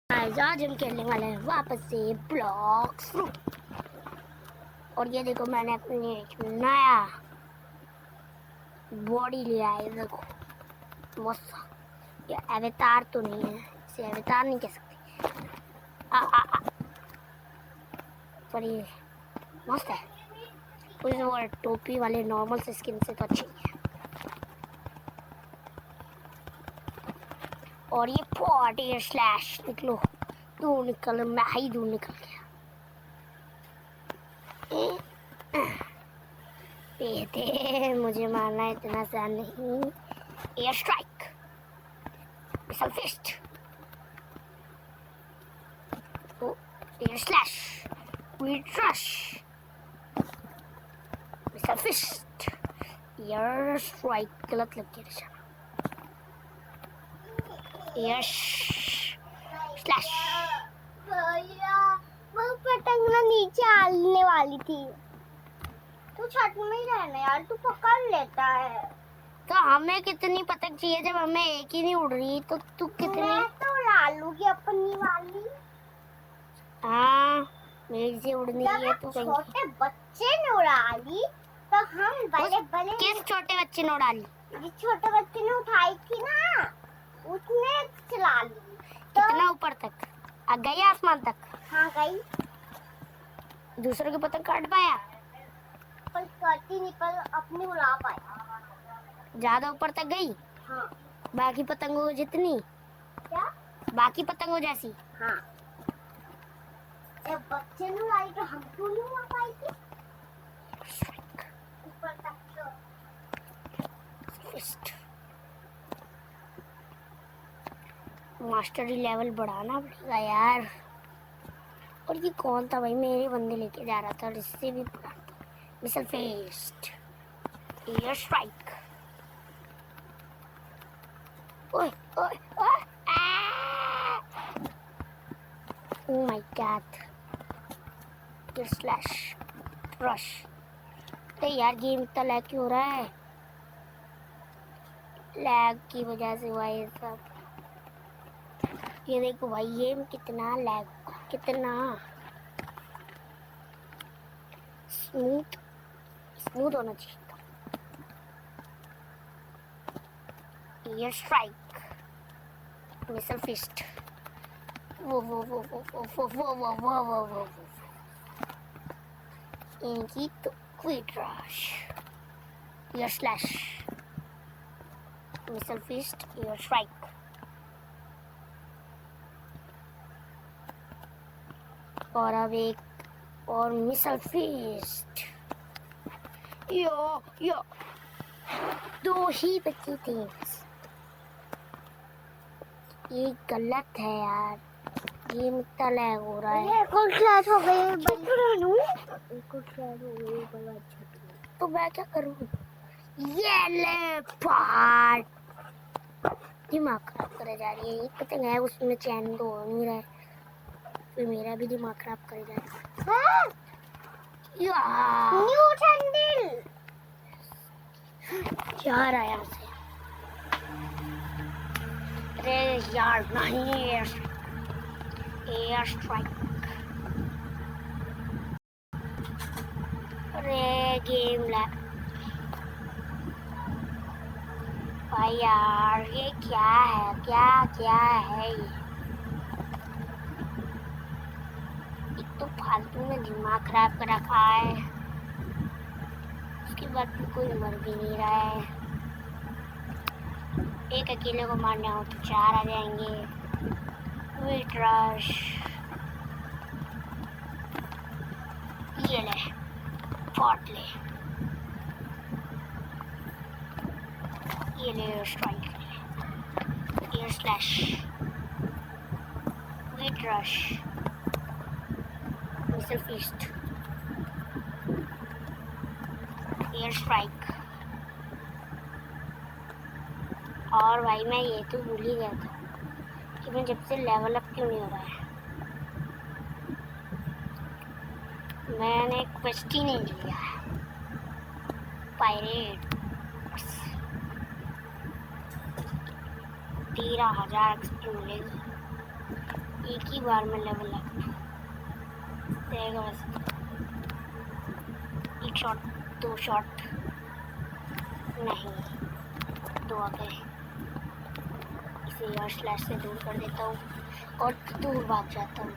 आज हम खेलने वाले हैं वापस से ब्लॉक्स फ्रूट। और ये देखो मैंने अपने नया बॉडी लिया है। देखो मस्त। ये अवतार तो नहीं है, इसे अवतार नहीं कह सकते। पर ये मस्त है। कोई वो टोपी वाले नॉर्मल से स्किन से तो अच्छी है। और ये पॉट ये स्लैश निकलो, दूर निकल, मैं ही दूर निकल गया। बेटे मुझे मारना इतना आसान नहीं। Air strike, missile fist, air slash, wheat rush, missile fist, air strike गलत लग गया निशाना, एयर स्लैश। वो पतंग ना नीचे आने वाली थी। तू छत में ही रहना यार, तू पकड़ लेता है। तो हमें कितनी पतंग चाहिए जब हमें एक ही नहीं उड़ रही? तो तू कितनी? मैं तो उड़ा लूंगी अपनी वाली। हाँ मेरी से उड़नी है तो छोटे बच्चे ने उड़ा ली तो हम बड़े बड़े। किस छोटे बच्चे ने उड़ा ली? जिस छोटे बच्चे ने उठाई थी ना उसने चला ली। तो कितना ऊपर तक आ गई? आसमान तक? हाँ गई। दूसरों की पतंग काट पाया? पर कटी नहीं, पर अपनी उड़ा पाया। ज्यादा ऊपर तक गई? हाँ। बाकी पतंगों जितनी? क्या? बाकी पतंगों जैसी? हाँ। जब बच्चे ने उड़ाई तो हम क्यों नहीं उड़ा पाई थी? ऊपर तक मास्टरी लेवल बढ़ाना पड़ेगा यार। और ये कौन था भाई? मेरे बंदे लेके जा रहा था, इससे भी मिसाइल फिस्ट, एयर स्ट्राइक, ओए ओए ओए, oh my God, air slash, rush. अरे यार गेम इतना लैग क्यों हो रहा है? लैग की वजह से हुआ ये सब। ये देखो भाई ये कितना लैग, कितना स्मूथ स्मूथ होना चाहिए था। एयर स्ट्राइक, मिसाइल फिस्ट, वो वो वो वो वो वो वो वो वो वो वो इनकी तो quick rush, air slash, missile fist, air strike. और अब एक और मिसाइल फिस्ट। यो यो, दो ही बच्चे थे। ये गलत है यार, ये इतना लैग हो रहा है। एक और क्लास हो गई, एक और क्लास हो गई बर्बाद। तो मैं क्या करूँ? ये ले पार्ट दिमाग खराब करे जा रही है। एक पतंग है उसमें चैन तो हो नहीं रहा है, फिर मेरा भी दिमाग खराब करे जा रहा है। न्यू सैंडल जा रहा है यहाँ से। अरे यार नहीं, एयर स्ट्राइक। अरे गेम लैग भाई यार, ये क्या है? क्या क्या है ये? एक तो फालतू में दिमाग खराब कर रखा है, उसके बाद भी कोई मर भी नहीं रहा है। एक अकेले को मारना हो तो चार आ जाएंगे। वीट रश, ये ले पॉट ले, ये ले air strike, air slash, wheat rush, missile fist, air strike. और भाई मैं ये तो भूल ही गया था कि मैं जब से लेवल अप क्यों नहीं हो रहा है। मैंने क्वेस्ट ही नहीं लिया है। पायरेट 13,000 एक्सपी मिलेगी। एक ही बार में लेवल अप देगा वैसे। एक शॉट, दो शॉट नहीं, दो आ गए। इसे एयर स्लैश से दूर कर देता हूँ और दूर भाग जाता हूँ।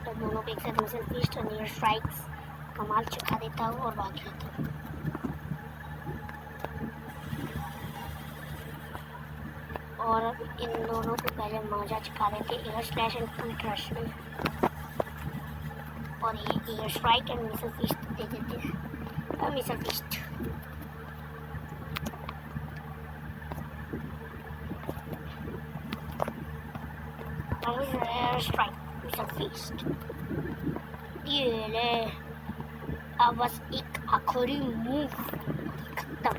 तो दोनों के एक साथ मिसल फिस्ट और एयर स्ट्राइक्स कमाल चखा देता हूँ और भाग जाता हूँ। और इन दोनों को पहले मजा चखा देते air slash and quick rush में, और ये air strike and missile fist दे देते हैं। Missile fist air strike missile fist, ये ले। अब बस एक आखिरी मूव, खत्म।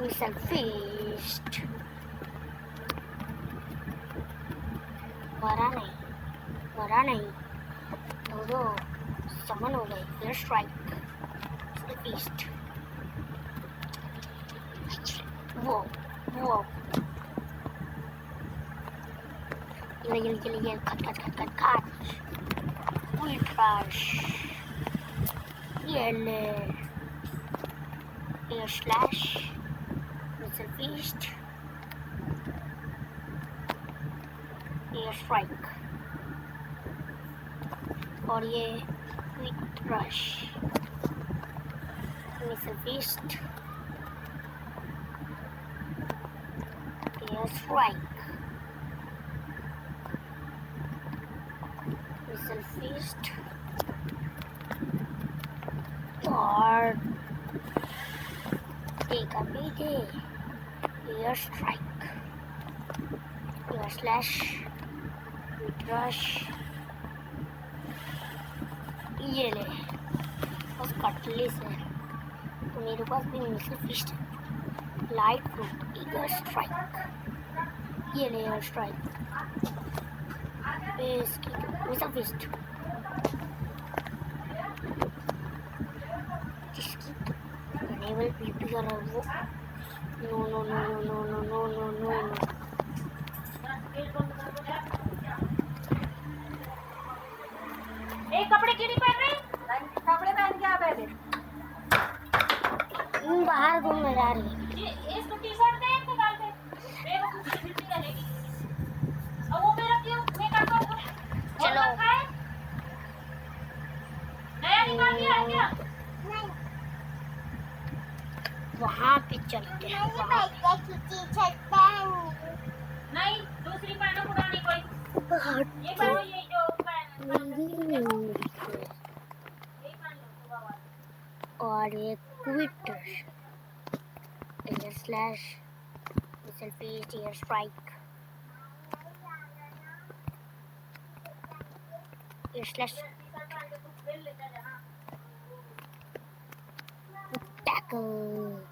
मिसल फिस्ट मरा नहीं, दो समन हो गए। एयर स्ट्राइक फिस्ट, वो ये खट क्विक रश, ये ले। Air slash missile fist, air strike, और ये quick rush missile fist, air strike missile fist, और एक अभी दे air strike, air slash rush, ये ले। बस कटलेस है तो मेरे पास भी मिसल फिस्ट है। लाइट फ्रूट एयर स्ट्राइक, ये ले एयर स्ट्राइक, इसकी मिसल फिस्ट, जिसकी लेवल बीपी कर रहा है वो। No no no no no no no no no. कपड़े क्यों नहीं पहन रहे? कपड़े पहन के आ पहले। बाहर घूमने जा रही है। इसको टी शर्ट दे, इसको डाल दे। बेवकूफ मिट्टी करेगी। अब वो मेरा क्यों? मैं क्या करूँ? चलो। नया निकाल लिया है क्या? वहाँ पे चलते हैं। वहाँ नहीं, दूसरी पहनो पुरानी कोई। ये पहनो, ये जो और ये क्विटर, air slash missile fist, air strike, air slash tackle,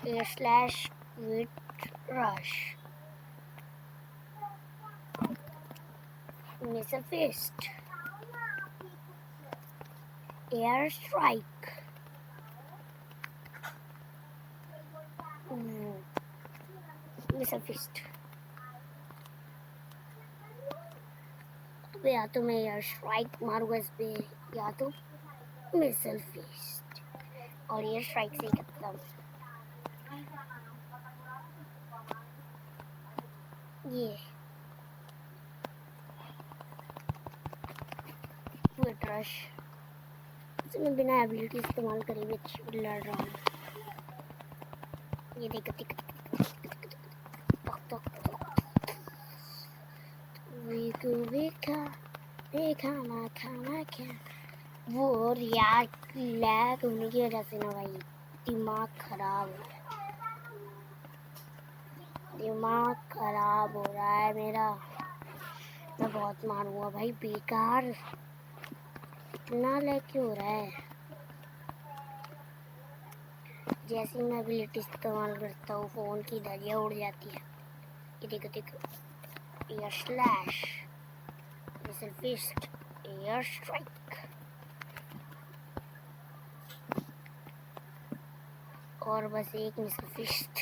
air slash with rush, missile fist, air strike, missile fist. तो या तो मैं एयर स्ट्राइक मारूंगा इस पे, या तो मिसल फिस्ट, और एयर स्ट्राइक से ही खत्म। ये क्विक रश से मैं बिना एबिलिटी इस्तेमाल करे भी लड़ रहा हूँ। ये देखो देखा ना खाना क्या, वो लैग होने की वजह से ना भाई दिमाग खराब हो रहा है, दिमाग खराब हो रहा है मेरा। मैं बहुत मारूंगा भाई, बेकार इतना लैग क्यों हो रहा है। जैसे ही मैं एबिलिटी इस्तेमाल करता हूँ फ़ोन की दरिया उड़ जाती है। ये देखो air slash missile fist air strike. और बस एक मिसल फिस्ट।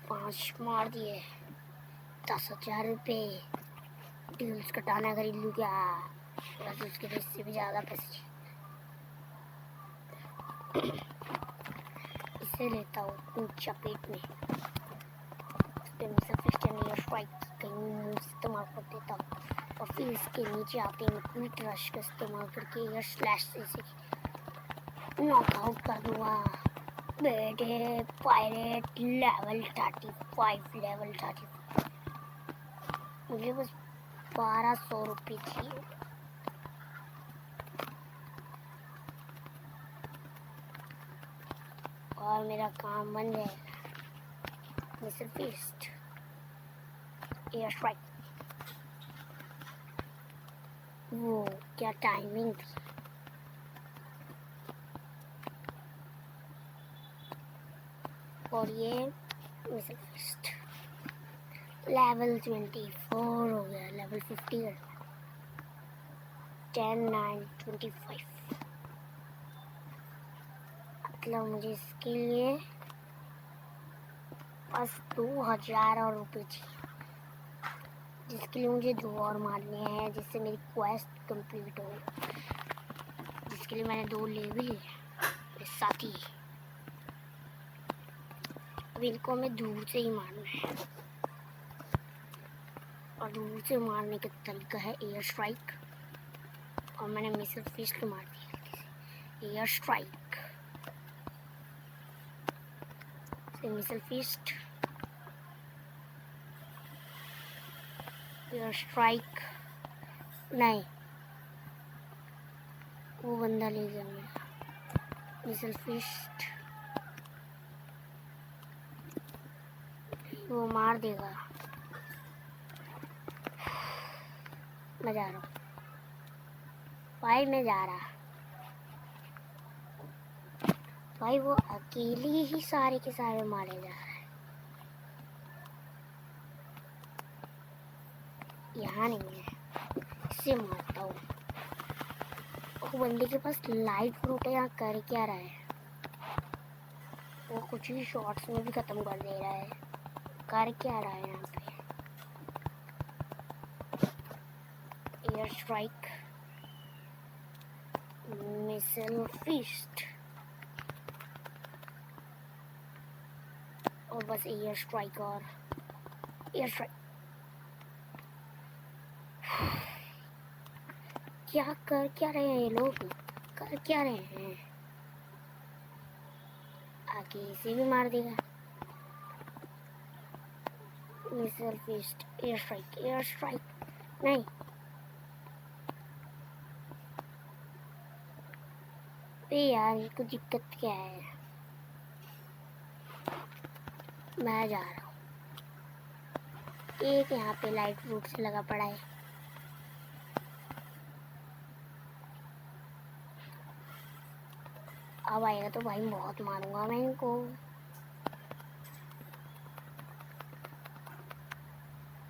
5 मार दिए। 10,000 रुपये। डील्स कटाना खरीद लूँ क्या? बस उसके लिए इससे भी ज़्यादा पैसे। इसे लेता हूँ चपेट में। मिसल फिस्ट एंड एयर स्ट्राइक कहीं मुँह इस्तेमाल कर देता हूँ और फिर इसके नीचे आते ही क्विक रश का इस्तेमाल करके एयर स्लैश से नॉकआउट कर दूँगा। बेटे पायरेट लेवल 35 लेवल 35। मुझे बस 1200 रुपये चाहिए। और मेरा काम बन जाएगा। मिसल फिस्ट एयर स्ट्राइक। वो क्या टाइमिंग थी। और ये मिसल फिस्ट लेवल 24 हो गया। लेवल 50 कर 10 9 25। मतलब मुझे इसके लिए बस 2000 और रुपये चाहिए, जिसके लिए मुझे 2 और मारने हैं, जिससे मेरी क्वेस्ट कंप्लीट हो, जिसके लिए मैंने 2 ले भी लिए मेरे साथी। अब इनको मैं दूर से ही मारना है और दूर से मारने का तरीका है एयर स्ट्राइक। और मैंने मिसल फिस्ट मार दिया एयर स्ट्राइक से। मिसल फिस्ट एयर स्ट्राइक। नहीं, वो बंदा ले गया मेरा मिसल फिस्ट। वो मार देगा। मैं जा रहा हूँ भाई, मैं जा रहा। भाई वो अकेले ही सारे के सारे मारे जा रहा है। यहाँ नहीं है, इससे मारता हूँ। वो बंदे के पास लाइट फ्रूट है, यहाँ कर क्या रहा है? वो कुछ ही शॉट्स में भी खत्म कर दे रहा है। कर क्या रहा है यहाँ पे? एयर स्ट्राइक मिसल फिस्ट और बस एयर स्ट्राइक और एयर स्ट्राइक। क्या कर क्या रहे हैं ये लोग? कर क्या रहे हैं? आगे इसे भी मार देगा। Missile fist air strike air strike. नहीं, यार इसको दिक्कत क्या है? मैं जा रहा हूँ। एक यहाँ पे लाइट फ्रूट से लगा पड़ा है। अब आएगा तो भाई बहुत मारूंगा मैं इनको।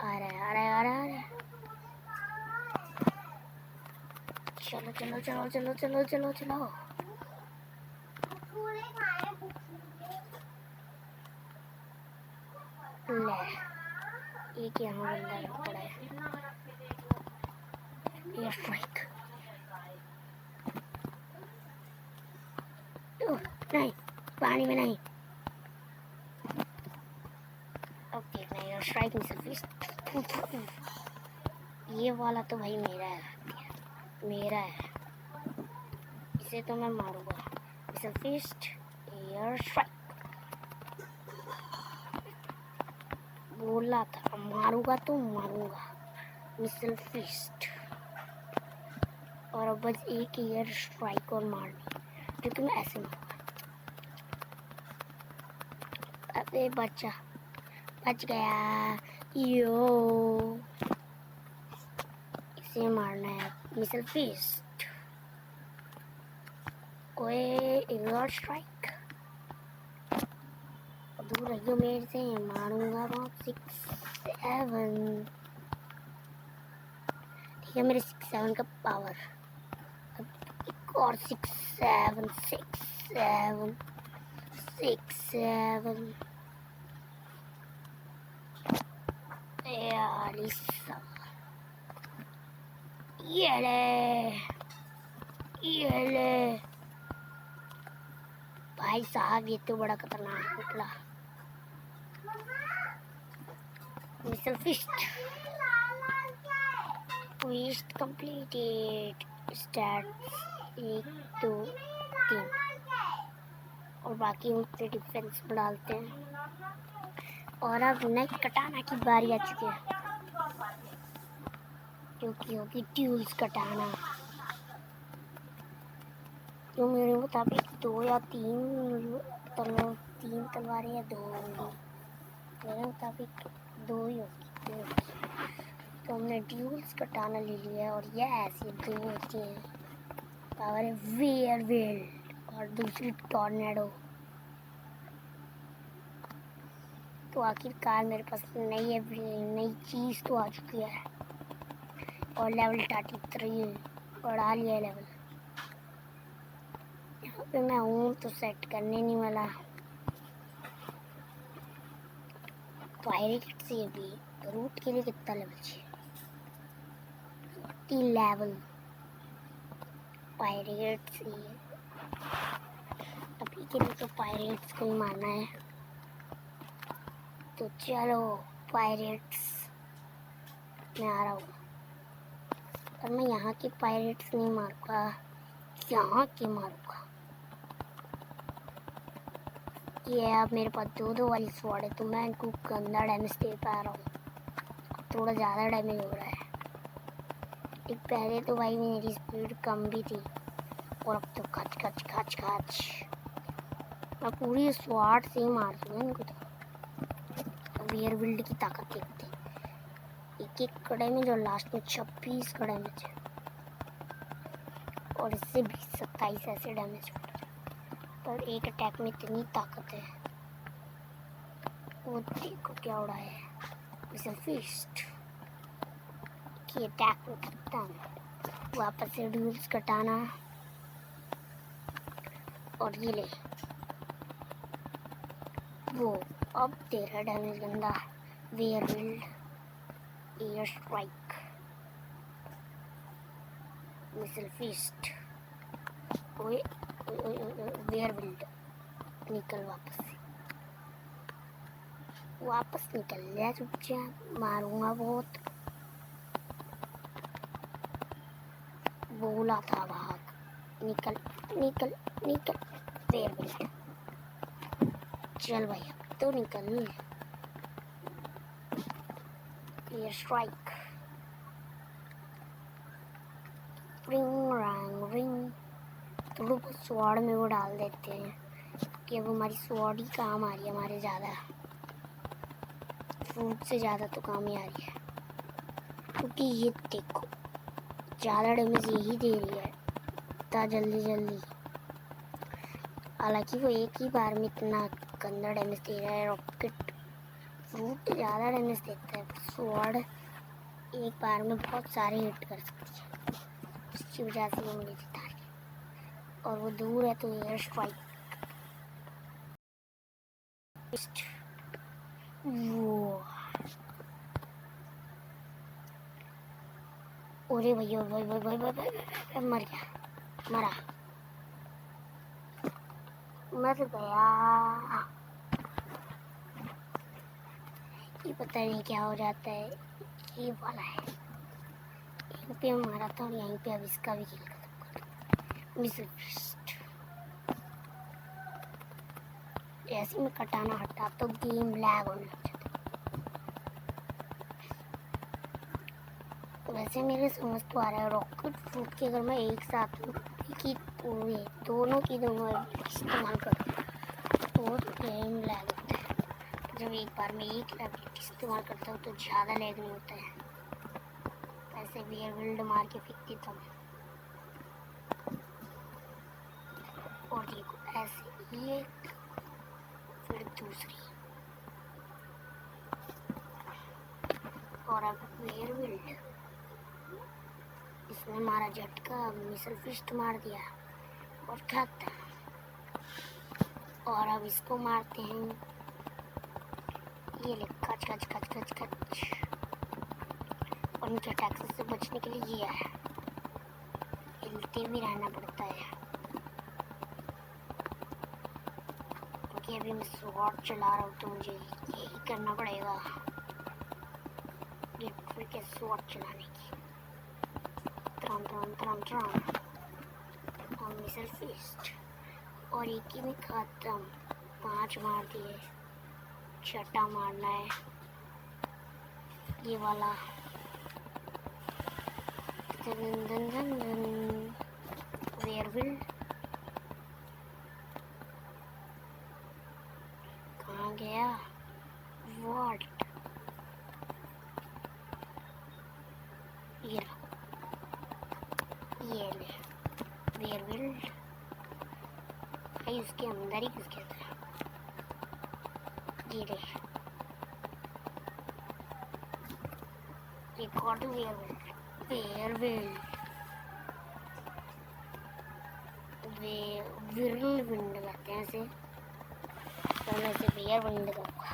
आ रहा है आ रहा है आ रहा है आ रहा है। चलो चलो चलो चलो चलो चलो चलो। ले, एक यहाँ बंदा लग पड़ा है। Air strike. नहीं, पानी में नहीं। अब देखना एयर स्ट्राइक मिसल फिस्ट। ये वाला तो भाई मेरा है, मेरा है। इसे तो मैं मारूंगा। मिसल फिस्ट एयर स्ट्राइक। बोला था मारूंगा तो मारूंगा। मिसल फिस्ट और अब बस एक एयर स्ट्राइक और मारनी, जो कि मैं ऐसे मारूंगा। अबे बच्चा बच गया। यो, इसे मारना है मिसल फिस्ट। ओए एयर स्ट्राइक। दूर रहियो मेरे से, मारूंगा। 6 7 ये मेरे 6-7 का पावर। अब एक और 6-7 6-7 6-7 यार ये ले भाई साहब, ये तो बड़ा खतरनाक निकला। मिसल फिस्ट कंप्लीटेड। स्टार्ट 1 2 3 और बाकी हम पे डिफेंस में डालते हैं। और अब नेक कटाना की बारी आ चुकी है, क्योंकि होगी ट्यूल्स कटाना। तो मेरे मुताबिक 2 या 3 तलवारें या 2 होंगी। मेरे मुताबिक 2 ही होगी। तो हमने ड्यूल्स कटाना ले लिया है और ये ऐसी 2 होती हैं। पावर है वेयरविल्ड और दूसरी टॉर्नेडो। तो आखिरकार मेरे पास नई चीज़ तो आ चुकी है और लेवल 33 बढ़ा लिया लेवल। यहाँ पे मैं हूँ तो सेट करने नहीं वाला। पायरेट से भी रूट के लिए कितना लेवल चाहिए? 40 लेवल पायरेट से। अभी के लिए तो पायरेट्स को ही मारना है। तो चलो पायरेट्स, मैं आ रहा हूँ। पर मैं यहाँ के पायरेट्स नहीं मारूंगा, यहाँ के मारूंगा। ये अब मेरे पास 2-2 वाली स्वॉर्ड है, तो मैं इनको गंदा डैमेज दे पा रहा हूँ। थोड़ा ज़्यादा डैमेज हो रहा है। एक पहले तो भाई मेरी स्पीड कम भी थी और अब तो खच खच खच खच मैं पूरी स्वॉर्ड से ही मार दूँगा इनको। तो वेयरविल्ड की ताकत देखते। एक कड़े में जो लास्ट में 26 का डैमेज है और इससे 20-27 ऐसे डैमेज हो रहे हैं। पर एक अटैक में इतनी ताकत है, वो देखो क्या उड़ा है। मिसल फिस्ट की अटैक में खत्म। वापस से ड्यूल्स कटाना और ये ले वो। अब तेरा डैमेज गंदा। वेयरविल्ड एयर स्ट्राइक मिसल फिस्ट। ओए वेयरविल्ड निकल वापस निकल जा चुपचाप, मारूंगा बहुत। बोला था भाग, निकल निकल निकल। वेयरविल्ड चल भाई अब तो निकल। Air strike ring wrong ring. थोड़ा बहुत स्वॉर्ड में वो डाल देते हैं कि अब हमारी स्वॉर्ड ही काम आ रही है। हमारे ज़्यादा फ्रूट से ज़्यादा तो काम ही आ रही है, क्योंकि ये देखो ज़्यादा डैमेज यही दे रही है इतना जल्दी। हालांकि वो एक ही बार में इतना गंदा डैमेज दे रहा है। रॉकेट फ्रूट ज़्यादा डैमेज देता है, स्वॉर्ड एक बार में बहुत सारे हिट कर सकती है। इसकी वजह से वो मुझे जिता रही है। और वो दूर है तो एयर स्ट्राइक। वो अरे भैया भाई मर गया। ये पता नहीं क्या हो जाता है। ये वाला है, यहीं पे मारा था और यहीं पे अब इसका भी किल खत्म। जैसे मैं कटाना हटा तो गेम लैग होने लग जाता। वैसे मेरे समझ तो आ रहा है रॉकेट फ्रूट की अगर मैं एक साथ की दोनों इस्तेमाल करूँ तो गेम लैग होता है। जब एक बार में एक एबिलिटी इस्तेमाल करता हूँ तो ज़्यादा लैग नहीं होता है। ऐसे वेयरविल्ड मार के फेंक देता हूँ और देखो ऐसे एक फिर दूसरी। और अब वेयरविल्ड इसने मारा झटका, मिसल फिस्ट मार दिया और खाता। और अब इसको मारते हैं। ये ले कच कच कच कच कच। और उनके अटैक से बचने के लिए ये है, हिलते भी रहना पड़ता है क्योंकि अभी मैं स्वॉर्ड चला रहा हूँ तो मुझे यही करना पड़ेगा। ये ट्रिक है स्वॉर्ड चलाने की। त्रम त्रम त्रम त्रम और मिसल फिस्ट और एक ही में खत्म। 5 मार दिए, छठा मारना है ये वाला। दन दन दन दन। वेयरविल्ड कहाँ गया? व्हाट? ये लो, ये ले वेयरविल्ड। भाई उसके अंदर ही घुस गया था। ये ले एक और वेयरविल्ड। वेयरविल्ड विरलविंड कहते हैं इसे, तो मैं इसे वेयरविंड कहूँगा।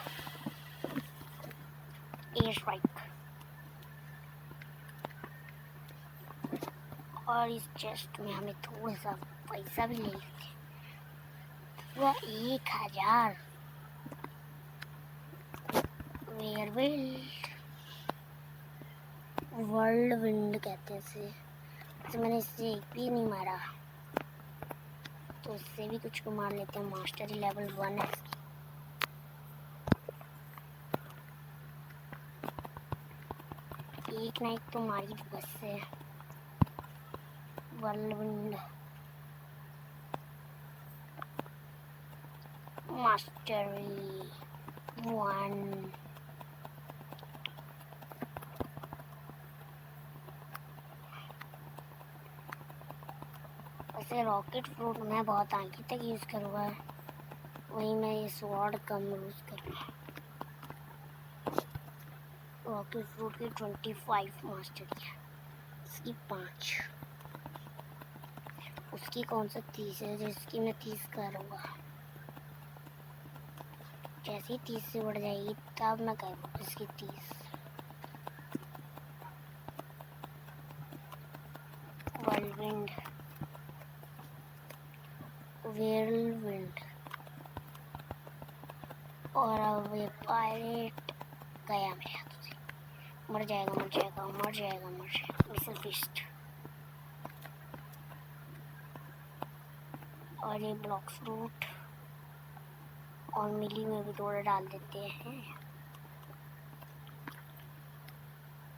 Air strike. और इस चेस्ट में हमें थोड़ा सा पैसा भी ले लेते हैं, पूरा 1000। वेयरविल्ड वर्ल्ड विंड कहते हैं इसे। तो मैंने इससे एक भी नहीं मारा, तो इससे भी कुछ को मार लेते हैं। मास्टरी लेवल 1 है इसकी। एक ना एक तो मारी बस से। World wind mastery 1। वैसे रॉकेट फ्रूट मैं बहुत आगे तक यूज़ करूँगा, वही मैं ये स्वॉर्ड कम यूज़ करूँगा। रॉकेट फ्रूट की 25 मास्टरी है, इसकी 5। उसकी कौन सा 30 है, जिसकी मैं 30 करूँगा। जैसे ही 30 से बढ़ जाएगी तब मैं करूँगा इसकी 30। वर्ल्डविंड वेयरविल्ड और अब ये पायरेट गया मेरे हाथों से। मर जाएगा मर जाएगा मर जाएगा मर जाएगा। मिसल फिस्ट और ये ब्लॉक फ्रूट और मिली में भी थोड़ा डाल देते हैं।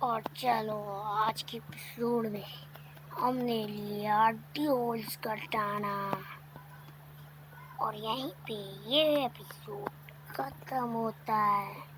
और चलो आज के एपिसोड में हमने लिया ड्यूल्स कटाना और यहीं पे ये एपिसोड खत्म होता है।